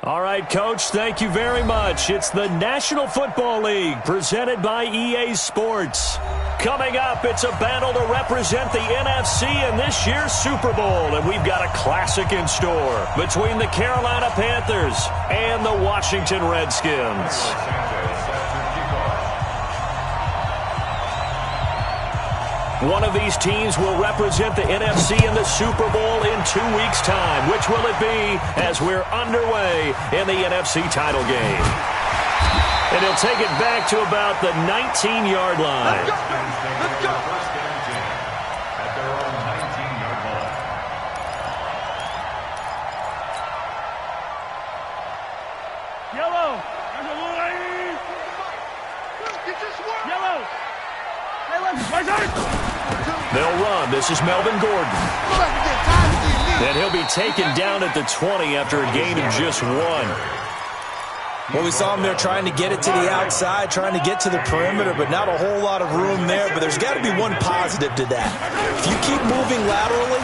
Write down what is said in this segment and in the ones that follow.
All right, Coach, thank you very much. It's the National Football League presented by EA Sports. Coming up, it's a battle to represent the NFC in this year's Super Bowl, and we've got a classic in store between the Carolina Panthers and the Washington Redskins. One of these teams will represent the NFC in the Super Bowl in 2 weeks' time. Which will it be as we're underway in the NFC title game? And he'll take it back to about the 19-yard line. Let's go. Yellow. Yellow. They'll run. This is Melvin Gordon. And he'll be taken down at the 20 after a gain of just 1. Well, we saw him there trying to get it to the outside, trying to get to the perimeter, but not a whole lot of room there. But there's got to be one positive to that. If you keep moving laterally,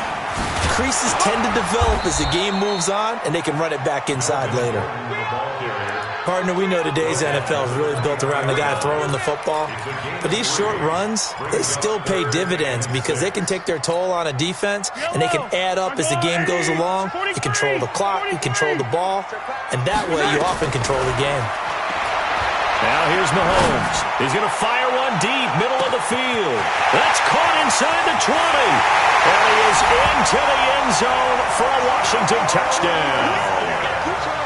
creases tend to develop as the game moves on, and they can run it back inside later. Partner, we know today's NFL is really built around the guy throwing the football. But these short runs, they still pay dividends because they can take their toll on a defense, and they can add up as the game goes along. You control the clock, you control the ball, and that way you often control the game. Now here's Mahomes. He's going to fire one deep, middle of the field. That's caught inside the 20. And he is into the end zone for a Washington touchdown.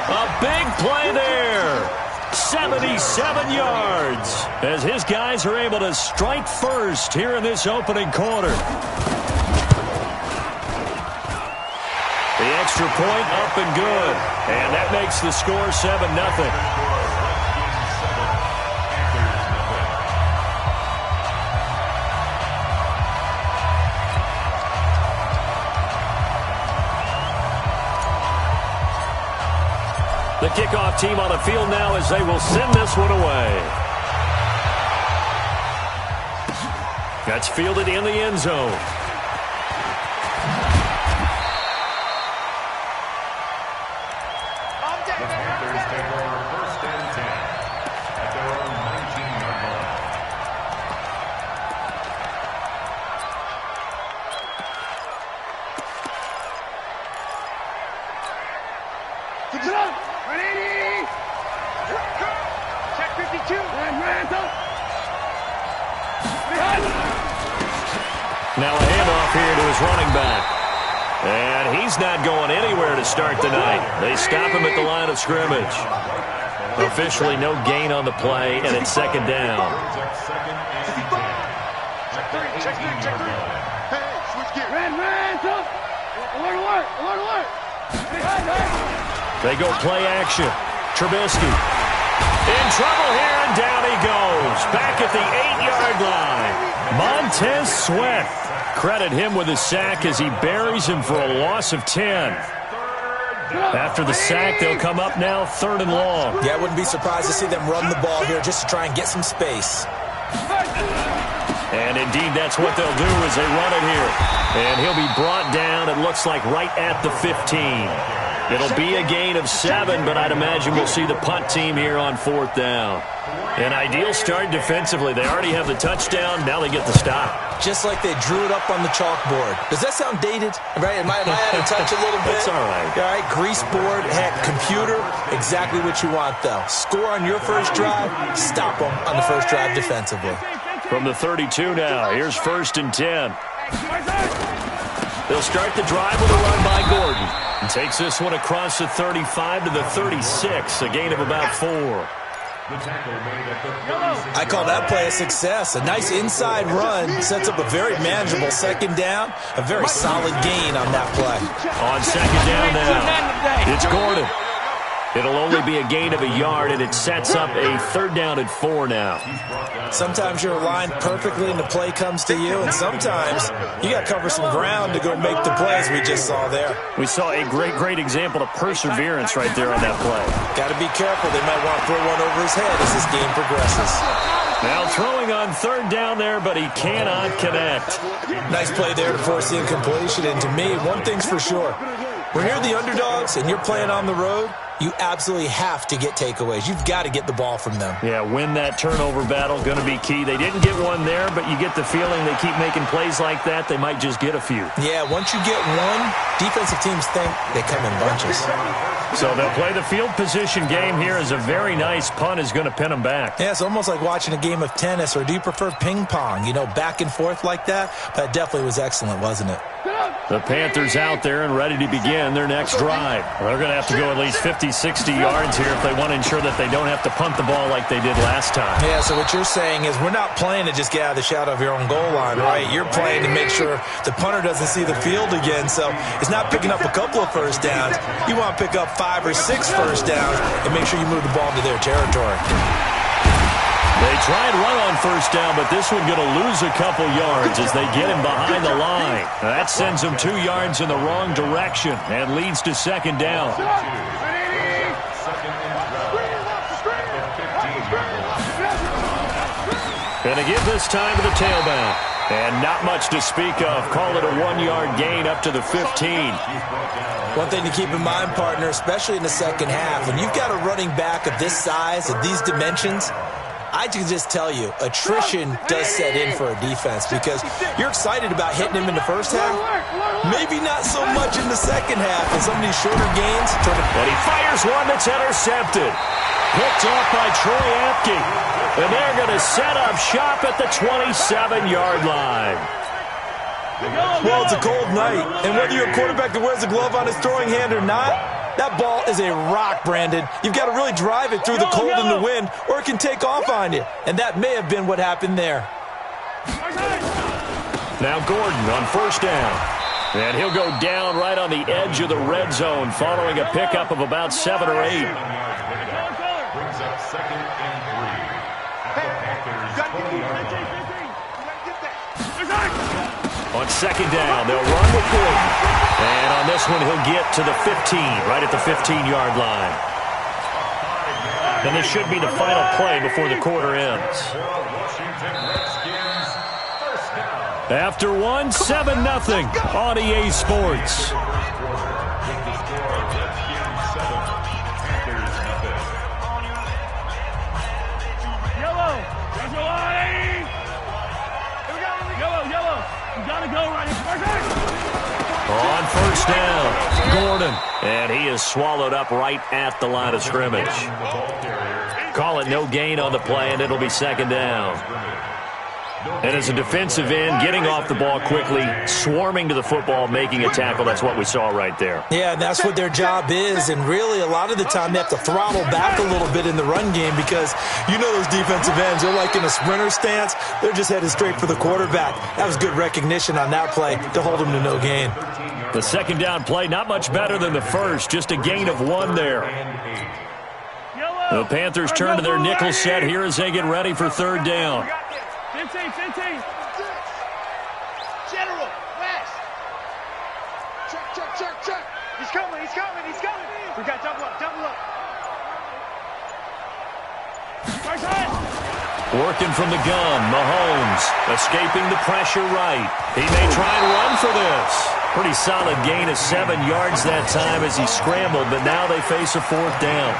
A big play there. 77 yards as his guys are able to strike first here in this opening quarter. The extra point up and good. And that makes the score 7-0. The kickoff team on the field now as they will send this one away. That's fielded in the end zone. Now a handoff here to his running back. And he's not going anywhere to start the night. They stop him at the line of scrimmage. Officially no gain on the play, and it's second down. They go play action. Trubisky in trouble here, and down he goes. Back at the 8-yard line. Montez Sweat. Credit him with his sack as he buries him for a loss of 10. After the sack, they'll come up now 3rd and long. Yeah, I wouldn't be surprised to see them run the ball here just to try and get some space. And indeed, that's what they'll do as they run it here. And he'll be brought down, it looks like, right at the 15. It'll be a gain of 7, but I'd imagine we'll see the punt team here on 4th down. An ideal start defensively. They already have the touchdown. Now they get the stop. Just like they drew it up on the chalkboard. Does that sound dated? Right? Am I out of touch a little bit? That's all right. All right, grease board, heck, computer, exactly what you want, though. Score on your first drive, stop them on the first drive defensively. From the 32 now, here's 1st and 10. They'll start the drive with a run by Gordon. And takes this one across the 35 to the 36, a gain of about 4. I call that play a success. A nice inside run sets up a very manageable second down. A very solid gain on that play. On second down now, it's Gordon. It'll only be a gain of a yard, and it sets up a 3rd down and 4 now. Sometimes you're aligned perfectly and the play comes to you, and sometimes you got to cover some ground to go make the plays we just saw there. We saw a great example of perseverance right there on that play. Got to be careful. They might want to throw one over his head as this game progresses. Now throwing on 3rd down there, but he cannot connect. Nice play there to force the incompletion, and to me, one thing's for sure. When you're the underdogs and you're playing on the road, you absolutely have to get takeaways. You've got to get the ball from them. Yeah, win that turnover battle, going to be key. They didn't get one there, but you get the feeling they keep making plays like that, they might just get a few. Yeah, once you get one, defensive teams think they come in bunches. So they'll play the field position game here as a very nice punt is going to pin them back. Yeah, it's almost like watching a game of tennis, or do you prefer ping pong? You know, back and forth like that? That definitely was excellent, wasn't it? The Panthers out there and ready to begin their next drive. They're going to have to go at least 50, 60 yards here if they want to ensure that they don't have to punt the ball like they did last time. Yeah, so what you're saying is we're not playing to just get out of the shadow of your own goal line, right? You're playing to make sure the punter doesn't see the field again. So it's not picking up a couple of first downs. You want to pick up 5 or 6 first downs and make sure you move the ball into their territory. They try and run on first down, but this one going to lose a couple yards as they get him behind the line. That sends them 2 yards in the wrong direction and leads to second down. Going to give this time to the tailback. And not much to speak of. Call it a 1-yard gain up to the 15. One thing to keep in mind, partner, especially in the second half, when you've got a running back of this size, of these dimensions, I can just tell you, attrition does set in for a defense because you're excited about hitting him in the first half. Maybe not so much in the second half, and some of these shorter gains. And he fires one that's intercepted. Picked off by Troy Apke. And they're going to set up shop at the 27-yard line. Well, it's a cold night, and whether you're a quarterback that wears a glove on his throwing hand or not, that ball is a rock, Brandon. You've got to really drive it through the cold and the wind, or it can take off on you. And that may have been what happened there. Now Gordon on first down. And he'll go down right on the edge of the red zone following a pickup of about 7 or 8. Brings up second and 3. On second down, they'll run with Gordon. And on this one, he'll get to the 15, right at the 15-yard line. And this should be the final play before the quarter ends. After one, 7-0 on EA Sports. On first down, Gordon. And he is swallowed up right at the line of scrimmage. Call it no gain on the play, and it'll be second down. And as a defensive end, getting off the ball quickly, swarming to the football, making a tackle, that's what we saw right there. Yeah, and that's what their job is. And really, a lot of the time, they have to throttle back a little bit in the run game because you know those defensive ends, they're like in a sprinter stance. They're just headed straight for the quarterback. That was good recognition on that play to hold him to no gain. The second down play, not much better than the first, just a gain of 1 there. The Panthers turn to their nickel set here as they get ready for third down. 15. General, West. Check. He's coming. We got double up. First hit. Working from the gun, Mahomes escaping the pressure right. He may try and run for this. Pretty solid gain of 7 yards that time as he scrambled, but now they face a fourth down.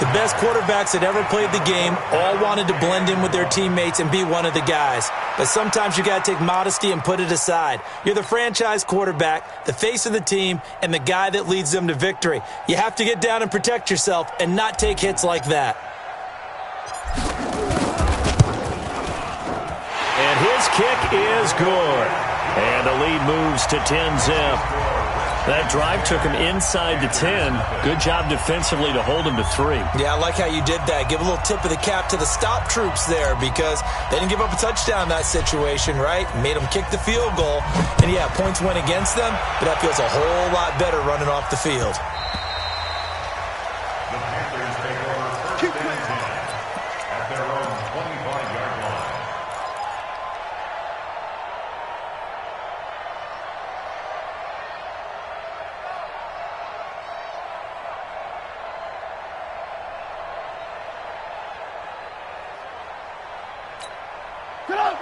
The best quarterbacks that ever played the game all wanted to blend in with their teammates and be one of the guys. But sometimes you got to take modesty and put it aside. You're the franchise quarterback, the face of the team, and the guy that leads them to victory. You have to get down and protect yourself and not take hits like that. And his kick is good. And the lead moves to 10-zip. That drive took him inside the 10. Good job defensively to hold him to 3. Yeah, I like how you did that. Give a little tip of the cap to the stop troops there because they didn't give up a touchdown in that situation, right? Made them kick the field goal. And, yeah, points went against them, but that feels a whole lot better running off the field. At their own 25-yard line.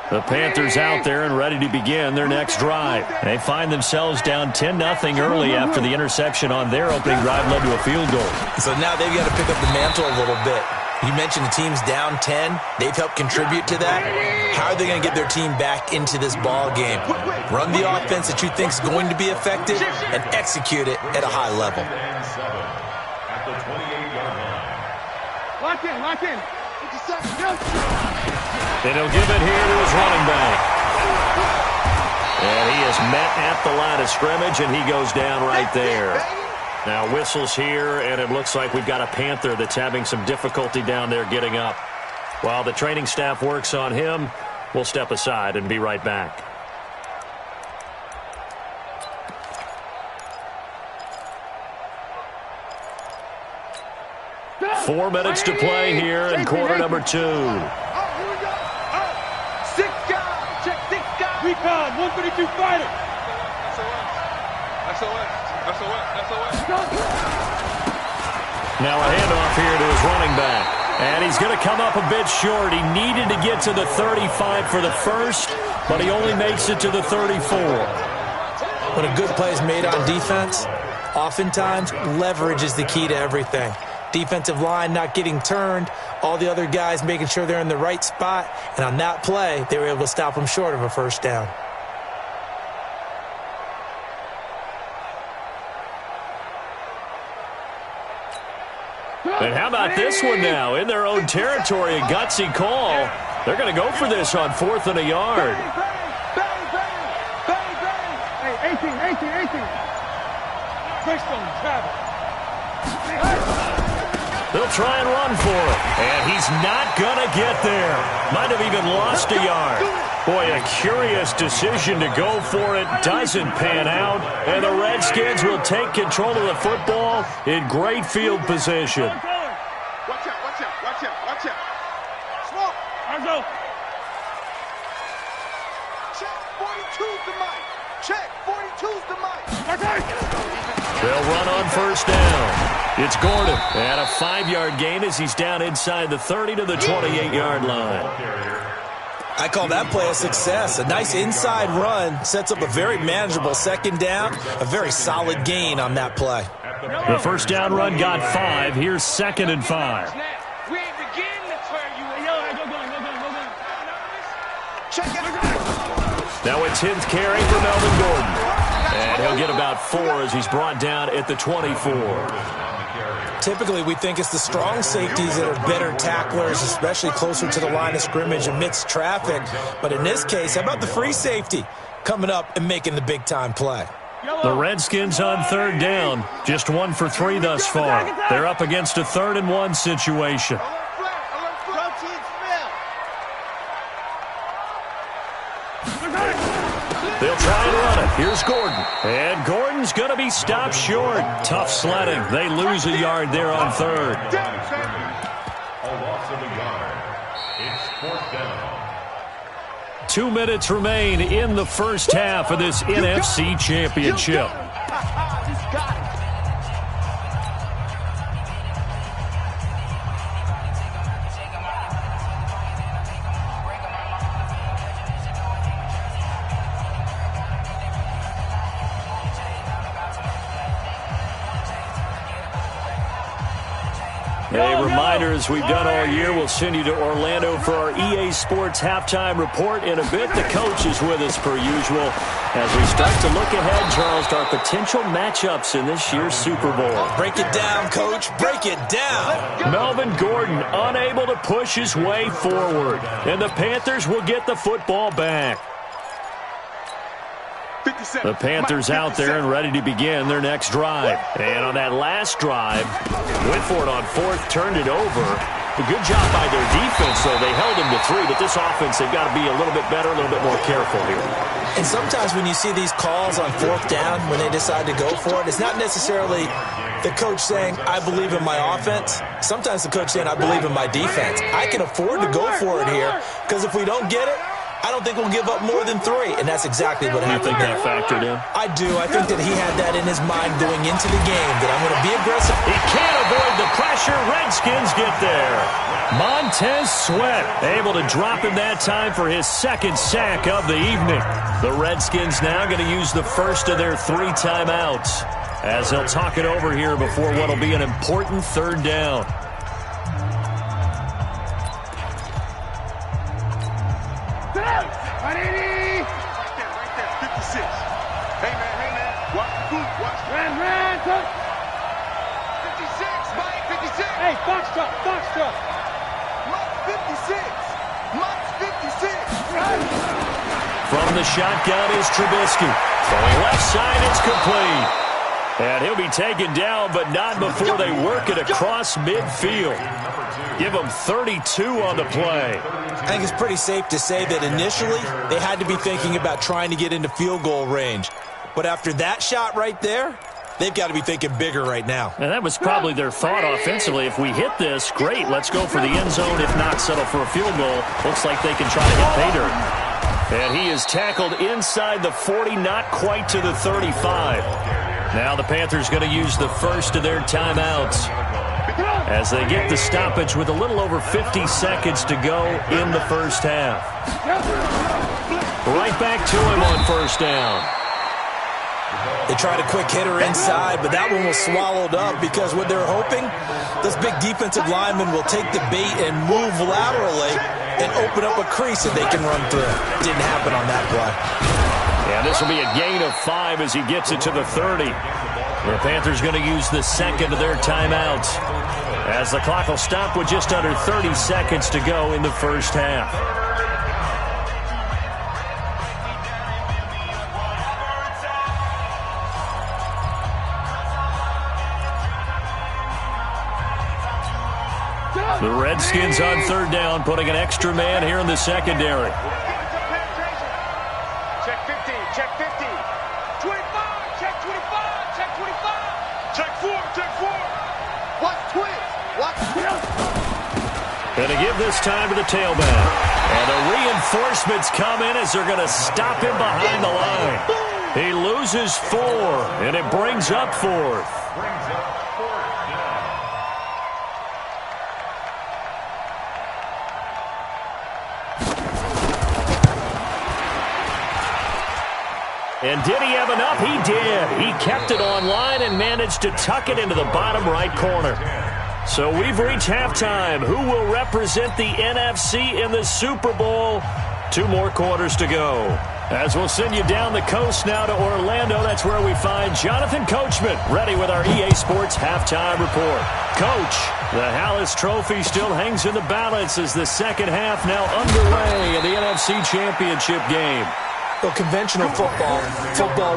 The Panthers out there and ready to begin their next drive. They find themselves down 10-0 early after the interception on their opening drive led to a field goal. So now they've got to pick up the mantle a little bit. You mentioned the team's down 10. They've helped contribute to that. How are they going to get their team back into this ball game? Run the offense that you think is going to be effective and execute it at a high level. Lock in, lock in. And he'll give it here to his running back. And he is met at the line of scrimmage, and he goes down right there. Now whistles here, and it looks like we've got a Panther that's having some difficulty down there getting up. While the training staff works on him, we'll step aside and be right back. Four minutes to play here in quarter number 2. Recon, 132 fighter. Now a handoff here to his running back. And he's going to come up a bit short. He needed to get to the 35 for the first, but he only makes it to the 34. When a good play is made on defense, oftentimes leverage is the key to everything. Defensive line not getting turned, all the other guys making sure they're in the right spot, and on that play, they were able to stop them short of a first down. And how about this one now? In their own territory, a gutsy call. They're going to go for this on 4th and a yard. Hey, 18. Touchdown, Travis. They'll try and run for it. And he's not going to get there. Might have even lost a yard. Boy, a curious decision to go for it. Doesn't pan out. And the Redskins will take control of the football in great field position. Watch out. Smoke. I'll go. Check, 42's the mic. Check, 42's the mic. They'll run on first down. It's Gordon. And a 5-yard gain as he's down inside the 30 to the 28-yard line. I call that play a success. A nice inside run sets up a very manageable second down. A very solid gain on that play. The first down run got 5. Here's 2nd and 5. We ain't begin to turn you in. Go. Check it. Now a 10th carry for Melvin Gordon. And he'll get about 4 as he's brought down at the 24. Typically, we think it's the strong safeties that are better tacklers, especially closer to the line of scrimmage amidst traffic. But in this case, how about the free safety coming up and making the big-time play? The Redskins on 3rd down, just 1 for 3 thus far. They're up against a 3rd and 1 situation. They'll try and run it. Here's Gordon. And Gordon's going to be stopped short. Tough sledding. They lose a yard there on 3rd. A loss of a yard. It's 4th down. 2 minutes remain in the first half of this NFC Championship. A reminder, as we've done all year, we'll send you to Orlando for our EA Sports halftime report. In a bit, the coach is with us per usual as we start to look ahead, Charles, to our potential matchups in this year's Super Bowl. Break it down, Coach. Break it down. Melvin Gordon unable to push his way forward, and the Panthers will get the football back. The Panthers out there and ready to begin their next drive. And on that last drive, went for it on 4th, turned it over. A good job by their defense, though. They held him to 3, but this offense, they've got to be a little bit better, a little bit more careful here. And sometimes when you see these calls on 4th down, when they decide to go for it, it's not necessarily the coach saying, I believe in my offense. Sometimes the coach saying, I believe in my defense. I can afford to go for it here, because if we don't get it, I don't think we'll give up more than 3, and that's exactly what happened. You think that factored in? I do. I think that he had that in his mind going into the game, that I'm going to be aggressive. He can't avoid the pressure. pressure. Redskins get there. Montez Sweat able to drop him that time for his second sack of the evening. The Redskins now going to use the first of their 3 timeouts as they'll talk it over here before what will be an important third down. Right there, 56. Hey, man, watch the boot, watch the ran, touch. 56, Mike, 56. Hey, box truck. Mike, 56. Mike's 56. From the shotgun is Trubisky. Throwing left side, it's complete. And he'll be taken down, but not before they work it across midfield. Give them 32 on the play. I think it's pretty safe to say that initially they had to be thinking about trying to get into field goal range. But after that shot right there, they've got to be thinking bigger right now. And that was probably their thought offensively. If we hit this, great, let's go for the end zone. If not, settle for a field goal. Looks like they can try to hit pay dirt. And he is tackled inside the 40, not quite to the 35. Now the Panthers going to use the first of their timeouts as they get the stoppage with a little over 50 seconds to go in the first half. Right back to him on first down. They tried a quick hitter inside, but that one was swallowed up because what they're hoping, this big defensive lineman will take the bait and move laterally and open up a crease that they can run through. Didn't happen on that play. Yeah, this will be a gain of 5 as he gets it to the 30. The Panthers going to use the second of their timeouts as the clock will stop with just under 30 seconds to go in the first half. The Redskins on third down, putting an extra man here in the secondary. Check 15, check 15. 25, check 25, check 25. Check 4, check 4. Watch twitch, watch twitch. Going to give this time to the tailback. And the reinforcements come in as they're going to stop him behind the line. He loses 4, and it brings up 4th. And did he have enough? He did. He kept it online and managed to tuck it into the bottom right corner. So we've reached halftime. Who will represent the NFC in the Super Bowl? 2 more quarters to go. As we'll send you down the coast now to Orlando, that's where we find Jonathan Coachman, ready with our EA Sports Halftime Report. Coach, the Hallis Trophy still hangs in the balance as the second half now underway in the NFC Championship game. Well, conventional football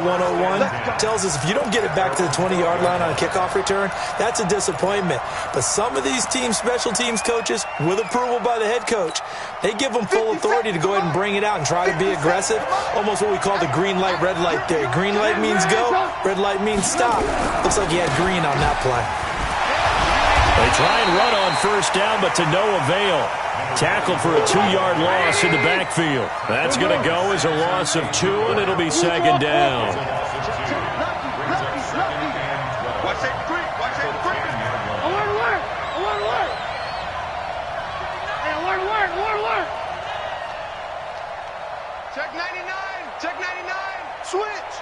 101, tells us if you don't get it back to the 20-yard line on a kickoff return, that's a disappointment. But some of these team special teams coaches, with approval by the head coach, they give them full authority to go ahead and bring it out and try to be aggressive, almost what we call the green light, red light theory. Green light means go, red light means stop. Looks like he had green on that play. They try and run on first down, but to no avail. Tackled for a 2-yard loss in the backfield. That's going to go as a loss of 2, and it'll be second down. Watch that 3, watch that 3. Alert. Hey, alert. Check 99, switch.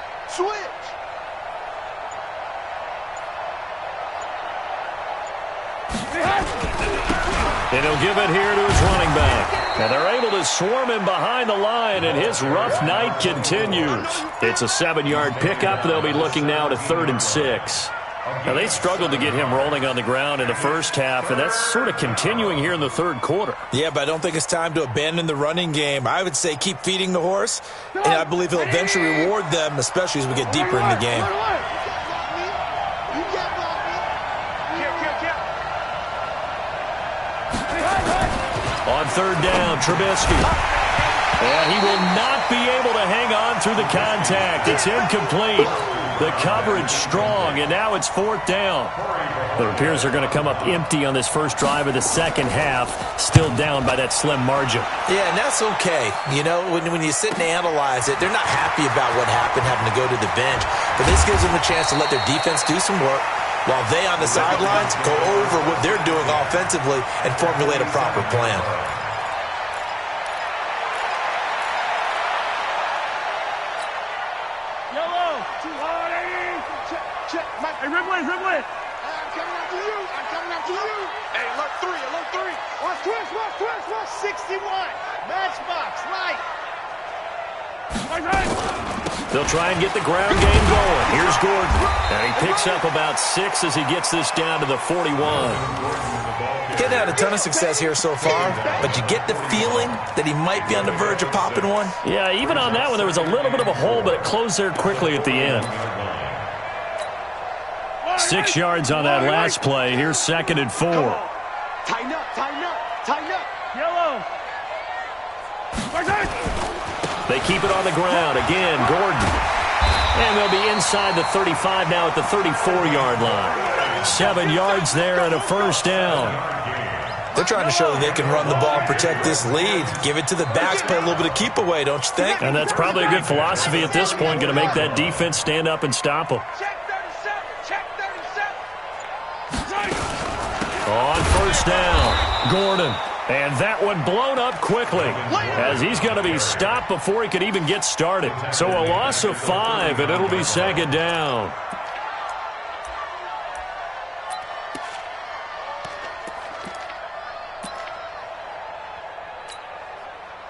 And he'll give it here to his running back. And they're able to swarm him behind the line, and his rough night continues. It's a 7-yard pickup. They'll be looking now to 3rd and 6. Now, they struggled to get him rolling on the ground in the first half, and that's sort of continuing here in the third quarter. Yeah, but I don't think it's time to abandon the running game. I would say keep feeding the horse, and I believe he'll eventually reward them, especially as we get deeper in the game. On third down, Trubisky. And he will not be able to hang on through the contact. It's incomplete. The coverage strong, and now it's 4th down. It appears they're going to come up empty on this first drive of the second half, still down by that slim margin. Yeah, and that's okay. You know, when you sit and analyze it, they're not happy about what happened, having to go to the bench. But this gives them a chance to let their defense do some work, while they on the sidelines go over what they're doing offensively and formulate a proper plan. Yellow. Too hard, Eddie. Check. Mike. Hey, Ridley. I'm coming after you. Hey, alert three. Watch twist. 61. Matchbox, right. They'll try and get the ground game going. Here's Gordon. And he picks up about 6 as he gets this down to the 41. He's had a ton of success here so far, but you get the feeling that he might be on the verge of popping one. Yeah, even on that one, there was a little bit of a hole, but it closed there quickly at the end. 6 yards on that last play. Here's 2nd and 4. Tighten up. Yellow. They keep it on the ground. Again, Gordon. And they'll be inside the 35 now at the 34-yard line. 7 yards there and a first down. They're trying to show that they can run the ball and protect this lead. Give it to the backs, play a little bit of keep away, don't you think? And that's probably a good philosophy at this point, going to make that defense stand up and stop them. Check 37. On first down, Gordon. And that one blown up quickly as he's going to be stopped before he could even get started. So a loss of 5, and it'll be 2nd down.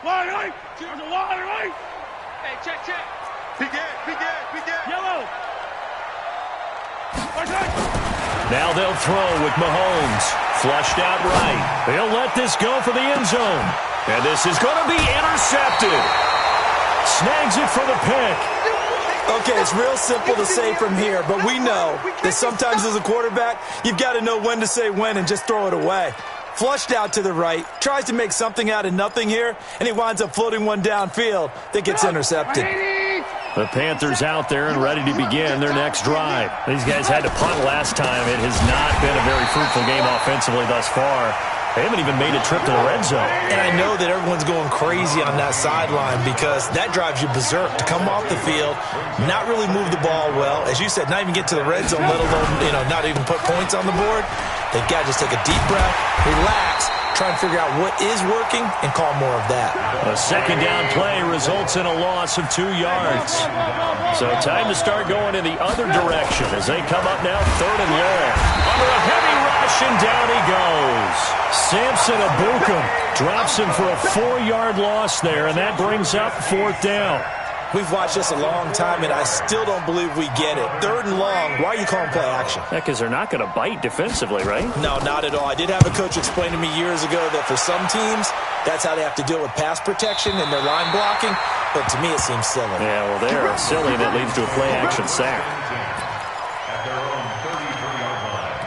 Wide right. Hey, check. Be good. Yellow. Now they'll throw with Mahomes. Flushed out right. They'll let this go for the end zone. And this is going to be intercepted. Snags it for the pick. Okay, it's real simple to say from here, but we know that sometimes as a quarterback, you've got to know when to say when and just throw it away. Flushed out to the right, tries to make something out of nothing here, and he winds up floating one downfield that gets intercepted. The Panthers out there and ready to begin their next drive. These guys had to punt last time. It has not been a very fruitful game offensively thus far. They haven't even made a trip to the red zone. And I know that everyone's going crazy on that sideline because that drives you berserk to come off the field, not really move the ball well. As you said, not even get to the red zone, let alone, not even put points on the board. They've got to just take a deep breath, relax, try and figure out what is working and call more of that. A 2nd down play results in a loss of 2 yards. So time to start going in the other direction as they come up now 3rd and long. Under a heavy rush and down he goes. Samson Abukum drops him for a 4-yard loss there, and that brings up 4th down. We've watched this a long time, and I still don't believe we get it. 3rd and long, why are you calling play action? Yeah, because they're not going to bite defensively, right? No, not at all. I did have a coach explain to me years ago that for some teams, that's how they have to deal with pass protection and their line blocking, but to me it seems silly. Yeah, well, they're silly, and it leads to a play action sack. At their own 33-yard line.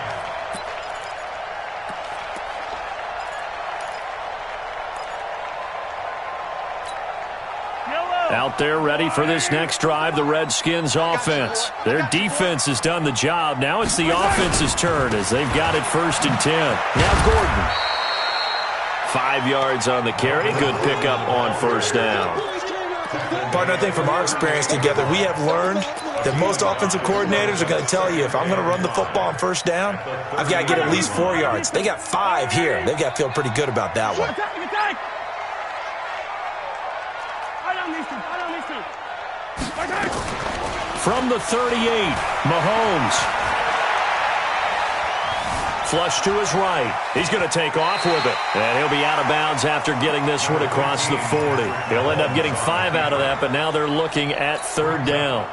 Out there ready for this next drive, the Redskins offense. Their defense has done the job. Now it's the offense's turn as they've got it 1st and 10. Now Gordon. 5 yards on the carry. Good pickup on 1st down. Partner, I think from our experience together, we have learned that most offensive coordinators are going to tell you if I'm going to run the football on 1st down, I've got to get at least 4 yards. They got 5 here. They've got to feel pretty good about that one. From the 38, Mahomes. Flush to his right. He's going to take off with it. And he'll be out of bounds after getting this one across the 40. He'll end up getting 5 out of that, but now they're looking at 3rd down.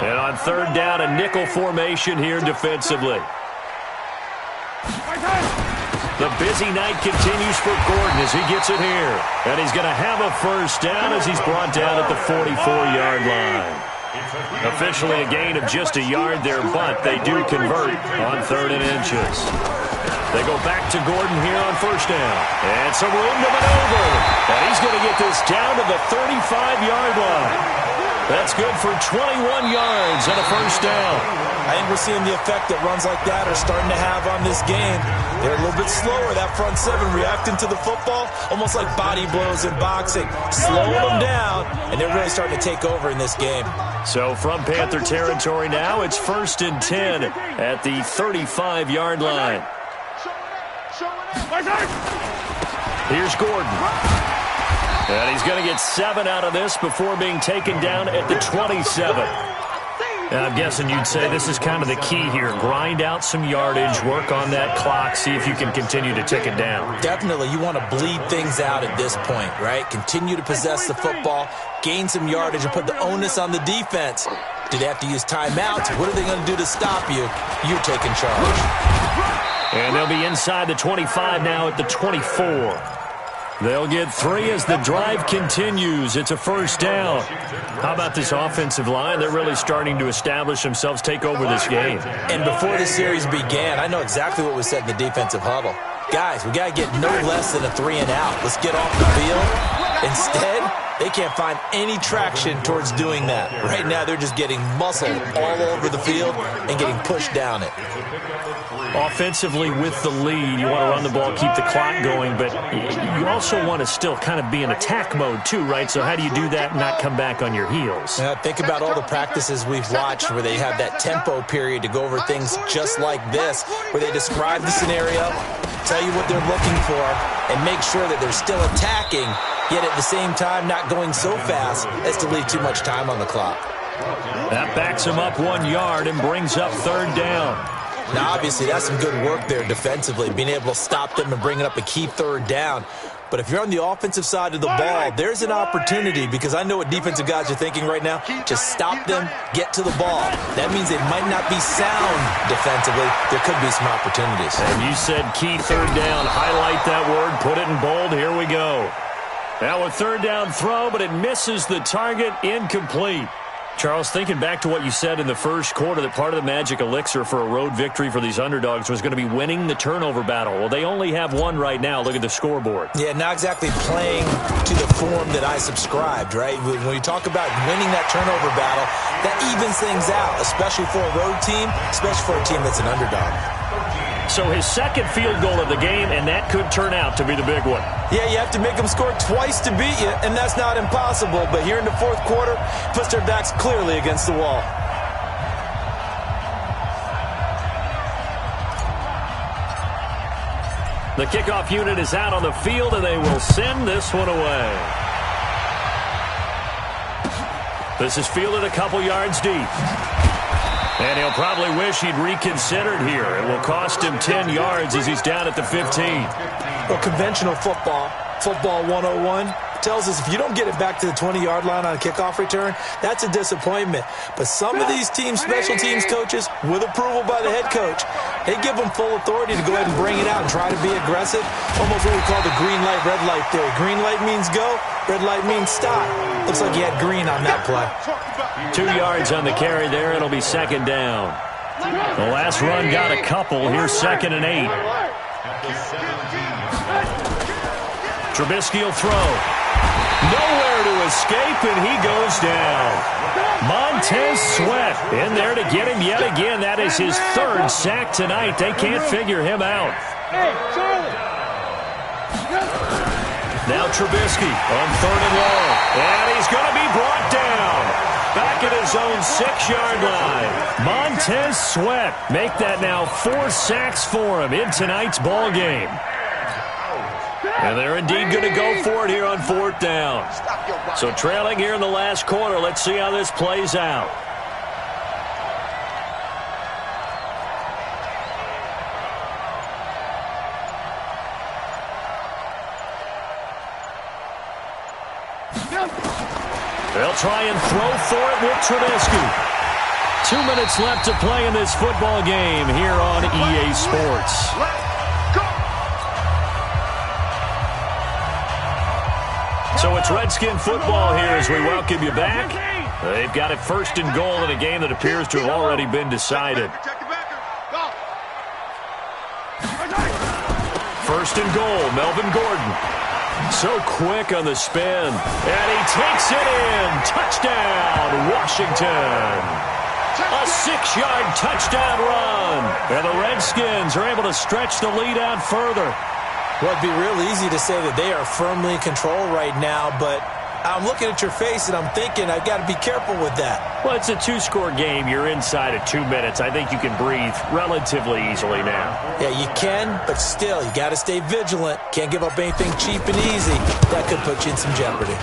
And on 3rd down, a nickel formation here defensively. The busy night continues for Gordon as he gets it here. And he's going to have a 1st down as he's brought down at the 44-yard line. Officially a gain of just a yard there, but they do convert on 3rd and inches. They go back to Gordon here on 1st down. And some room to maneuver. And he's going to get this down to the 35-yard line. That's good for 21 yards and a 1st down. I think we're seeing the effect that runs like that are starting to have on this game. They're a little bit slower, that front seven, reacting to the football, almost like body blows in boxing, slowing them down, and they're really starting to take over in this game. So from Panther territory now, it's 1st and 10 at the 35-yard line. Here's Gordon. And he's going to get 7 out of this before being taken down at the 27. I'm guessing you'd say this is kind of the key here. Grind out some yardage, work on that clock, see if you can continue to tick it down. Definitely. You want to bleed things out at this point, right? Continue to possess the football, gain some yardage, and put the onus on the defense. Do they have to use timeouts? What are they going to do to stop you? You're taking charge. And they'll be inside the 25 now at the 24. They'll get 3 as the drive continues. It's a 1st down. How about this offensive line? They're really starting to establish themselves, take over this game. And before the series began, I know exactly what was said in the defensive huddle. Guys, we got to get no less than a 3 and out. Let's get off the field. Instead, they can't find any traction towards doing that. Right now, they're just getting muscled all over the field and getting pushed down it. Offensively with the lead, you want to run the ball, keep the clock going, but you also want to still kind of be in attack mode too, right? So how do you do that and not come back on your heels? Think about all the practices we've watched where they have that tempo period to go over things just like this, where they describe the scenario, tell you what they're looking for, and make sure that they're still attacking, yet at the same time not going so fast as to leave too much time on the clock. That backs them up 1 yard and brings up 3rd down. Now, obviously, that's some good work there defensively, being able to stop them and bringing up a key 3rd down. But if you're on the offensive side of the ball, there's an opportunity, because I know what defensive guys are thinking right now. Just stop them, get to the ball. That means they might not be sound defensively. There could be some opportunities. And you said key 3rd down. Highlight that word, put it in bold. Here we go. Now a 3rd down throw, but it misses the target, incomplete. Charles, thinking back to what you said in the first quarter, that part of the magic elixir for a road victory for these underdogs was going to be winning the turnover battle. Well, they only have 1 right now. Look at the scoreboard. Yeah, not exactly playing to the form that I subscribed, right? When you talk about winning that turnover battle, that evens things out, especially for a road team, especially for a team that's an underdog. So his 2nd field goal of the game, and that could turn out to be the big one. Yeah, you have to make them score twice to beat you, and that's not impossible. But here in the 4th quarter, puts their backs clearly against the wall. The kickoff unit is out on the field, and they will send this one away. This is fielded a couple yards deep. And he'll probably wish he'd reconsidered here. It will cost him 10 yards as he's down at the 15. Well, conventional football 101, tells us if you don't get it back to the 20-yard line on a kickoff return, that's a disappointment. But some of these teams, special teams coaches, with approval by the head coach, they give them full authority to go ahead and bring it out and try to be aggressive. Almost what we call the green light, red light theory. Green light means go, red light means stop. Looks like he had green on that play. 2 yards on the carry there. It'll be 2nd down. The last run got a couple. Here's 2nd and 8. Trubisky will throw. Nowhere to escape, and he goes down. Montez Sweat in there to get him yet again. That is his 3rd sack tonight. They can't figure him out. Now Trubisky on 3rd and long. And he's going to be brought down. Back at his own 6-yard line. Montez Sweat make that now 4 sacks for him in tonight's ball game. And they're indeed going to go for it here on 4th down. So trailing here in the last quarter. Let's see how this plays out. They'll try and throw for it with Trubisky. 2 minutes left to play in this football game here on EA Sports. So it's Redskin football here as we welcome you back. They've got it 1st and goal in a game that appears to have already been decided. 1st and goal, Melvin Gordon. So quick on the spin. And he takes it in. Touchdown, Washington. A 6-yard touchdown run. And the Redskins are able to stretch the lead out further. Well, it'd be real easy to say that they are firmly in control right now, but I'm looking at your face and I'm thinking I've got to be careful with that. Well, it's a 2-score game. You're inside of 2 minutes. I think you can breathe relatively easily now. Yeah, you can, but still, you got to stay vigilant. Can't give up anything cheap and easy. That could put you in some jeopardy.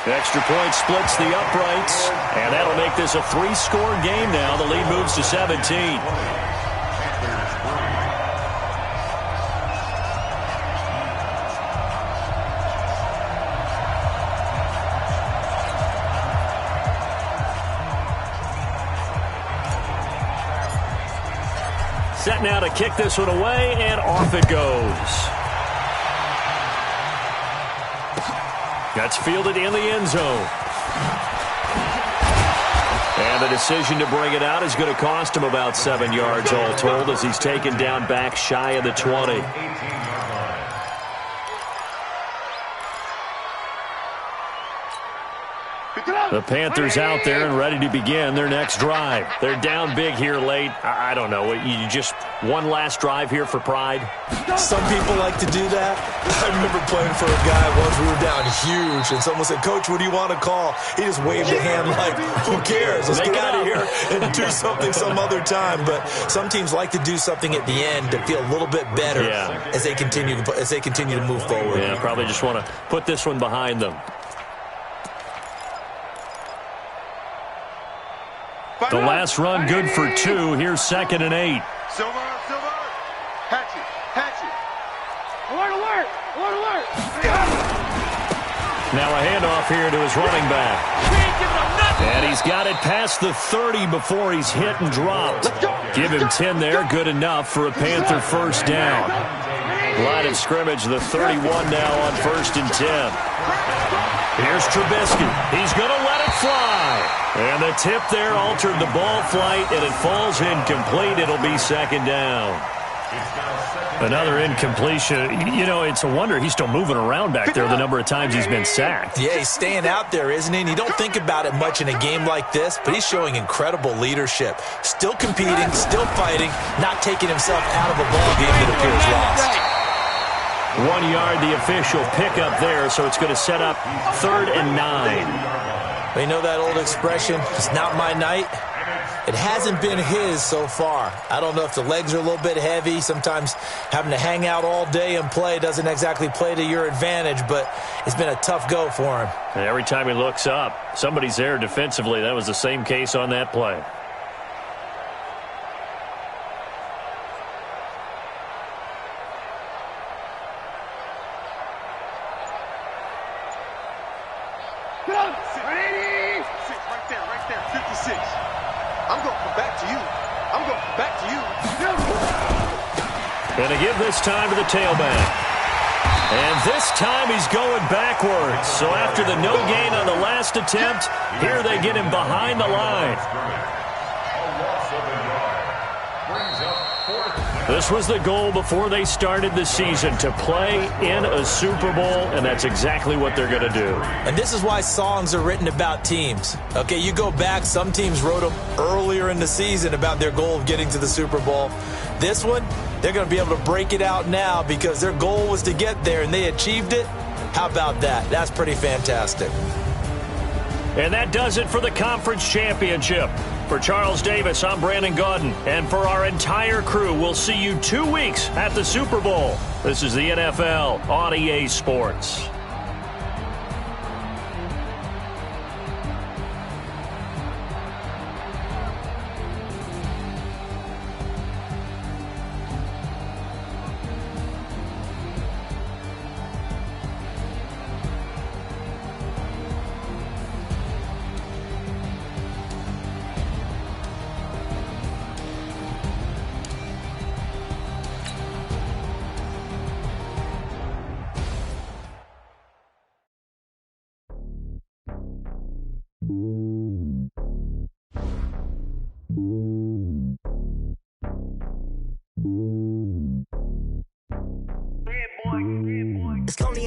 The extra point splits the uprights, and that'll make this a 3-score game now. The lead moves to 17. Set now to kick this one away, and off it goes. That's fielded in the end zone. And the decision to bring it out is going to cost him about 7 yards all told as he's taken down back shy of the 20. The Panthers out there and ready to begin their next drive. They're down big here late. I don't know. You just one last drive here for pride? Some people like to do that. I remember playing for a guy once. We were down huge, and someone said, "Coach, what do you want to call?" He just waved a hand like, "Who cares? Let's get out of here and do something some other time." But some teams like to do something at the end to feel a little bit better as they continue to move forward. Yeah, probably just want to put this one behind them. The last run good for 2. Here's 2nd and 8. Silver. Hatchet. Alert. Now a handoff here to his running back. And he's got it past the 30 before he's hit and dropped. Give him 10 there. Good enough for a Panther first down. Line of scrimmage, the 31 now on 1st and 10. Here's Trubisky. He's going to let it fly. And the tip there altered the ball flight, and it falls incomplete. It'll be 2nd down. Another incompletion. You know, it's a wonder he's still moving around back there the number of times he's been sacked. Yeah, he's staying out there, isn't he? And you don't think about it much in a game like this, but he's showing incredible leadership. Still competing, still fighting, not taking himself out of a ball game that appears lost. 1 yard, the official pickup there, so it's going to set up 3rd and 9. You know that old expression, it's not my night? It hasn't been his so far. I don't know if the legs are a little bit heavy. Sometimes having to hang out all day and play doesn't exactly play to your advantage, but it's been a tough go for him. And every time he looks up, somebody's there defensively. That was the same case on that play. And to give this time to the tailback. And this time he's going backwards. So after the no gain on the last attempt, here they get him behind the line. This was the goal before they started the season, to play in a Super Bowl, and that's exactly what they're going to do. And this is why songs are written about teams. Okay, you go back, some teams wrote them earlier in the season about their goal of getting to the Super Bowl. This one, they're going to be able to break it out now because their goal was to get there, and they achieved it. How about that? That's pretty fantastic. And that does it for the conference championship. For Charles Davis, I'm Brandon Gaudin. And for our entire crew, we'll see you 2 weeks at the Super Bowl. This is the NFL on EA Sports.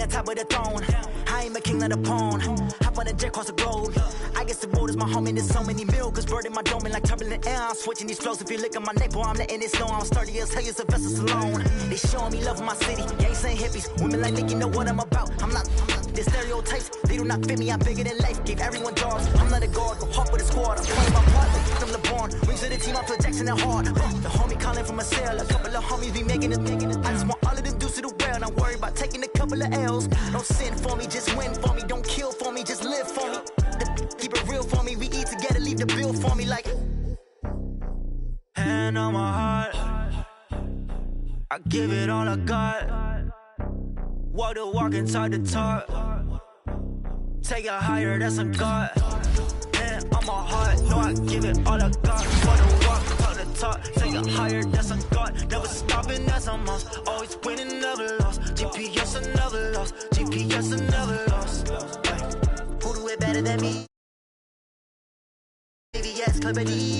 on top of the throne. I ain't a king of the pawn. Hop on a jet across the globe. I guess the world is my home and there's so many milkers birding my dome like turbulent air. I'm switching these flows. If you look at my neck, boy, I'm letting it snow. I'm sturdy as hell, Sylvester Stallone. They showing me love in my city. Gangs ain't hippies. Women like Nick, you know what I'm about. I'm not the stereotypes. They do not fit me. I'm bigger than life. Give everyone jobs. I'm not a guard. Go hop with a squad. I'm playing my part like from LeBron. Rings to the team. I feel Jackson and hard. The homie calling from a cell. A couple of homies be making it. I just want all of them dudes to do well. Not worry about taking a couple of L's. Don't sin for me, just win for me. Don't kill for me, just live for me. Keep it real for me. We eat together, leave the bill for me like. Hand on my heart, I give it all I got. Walk the walk inside the talk. Take it higher, that's a God. Hand on my heart, no, I give it all I got. Walk the walk, talk the talk. Take it higher, that's a God. Never stopping, that's a must. Always winning, never lost. GPS, I never lost. GPS, I never lost. Who do it better than me? Baby, yes, clever D.